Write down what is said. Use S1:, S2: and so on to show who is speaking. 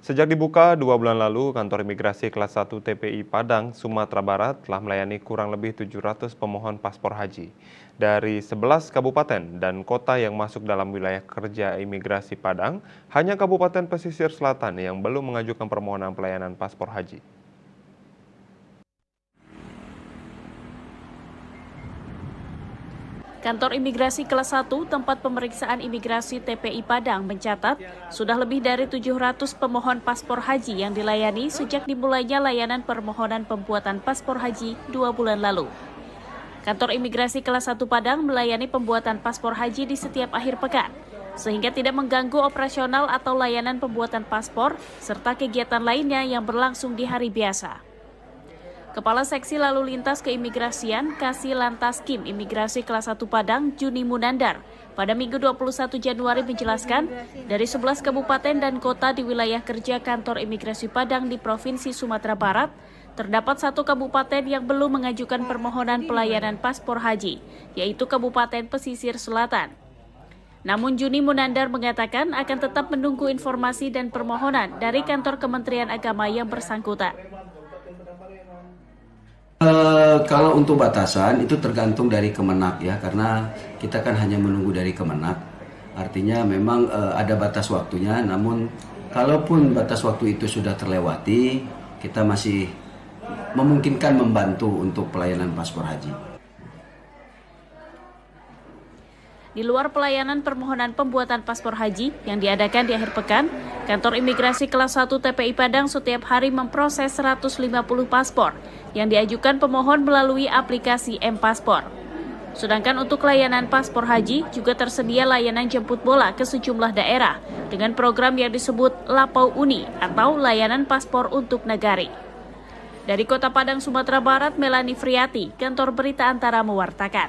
S1: Sejak dibuka 2 bulan lalu, kantor imigrasi kelas 1 TPI Padang, Sumatera Barat telah melayani kurang lebih 700 pemohon paspor haji dari 11 kabupaten dan kota yang masuk dalam wilayah kerja imigrasi Padang. Hanya Kabupaten Pesisir Selatan yang belum mengajukan permohonan pelayanan paspor haji.
S2: Kantor Imigrasi Kelas 1 tempat pemeriksaan imigrasi TPI Padang mencatat sudah lebih dari 700 pemohon paspor haji yang dilayani sejak dimulainya layanan permohonan pembuatan paspor haji 2 bulan lalu. Kantor Imigrasi Kelas 1 Padang melayani pembuatan paspor haji di setiap akhir pekan, sehingga tidak mengganggu operasional atau layanan pembuatan paspor serta kegiatan lainnya yang berlangsung di hari biasa. Kepala Seksi Lalu Lintas Keimigrasian Kasih Lantas Kim Imigrasi Kelas 1 Padang, Juni Munandar, pada Minggu 21 Januari menjelaskan, dari 11 kabupaten dan kota di wilayah kerja Kantor Imigrasi Padang di Provinsi Sumatera Barat, terdapat 1 kabupaten yang belum mengajukan permohonan pelayanan paspor haji, yaitu Kabupaten Pesisir Selatan. Namun Juni Munandar mengatakan akan tetap menunggu informasi dan permohonan dari kantor Kementerian Agama yang bersangkutan.
S3: Kalau untuk batasan itu tergantung dari Kemenak ya, karena kita kan hanya menunggu dari Kemenak. Artinya memang ada batas waktunya, namun kalaupun batas waktu itu sudah terlewati, kita masih memungkinkan membantu untuk pelayanan paspor haji.
S2: Di luar pelayanan permohonan pembuatan paspor haji yang diadakan di akhir pekan, Kantor Imigrasi Kelas 1 TPI Padang setiap hari memproses 150 paspor yang diajukan pemohon melalui aplikasi M-Paspor. Sedangkan untuk layanan paspor haji juga tersedia layanan jemput bola ke sejumlah daerah dengan program yang disebut Lapau Uni atau layanan paspor untuk negari. Dari Kota Padang, Sumatera Barat, Melani Friati, Kantor Berita Antara mewartakan.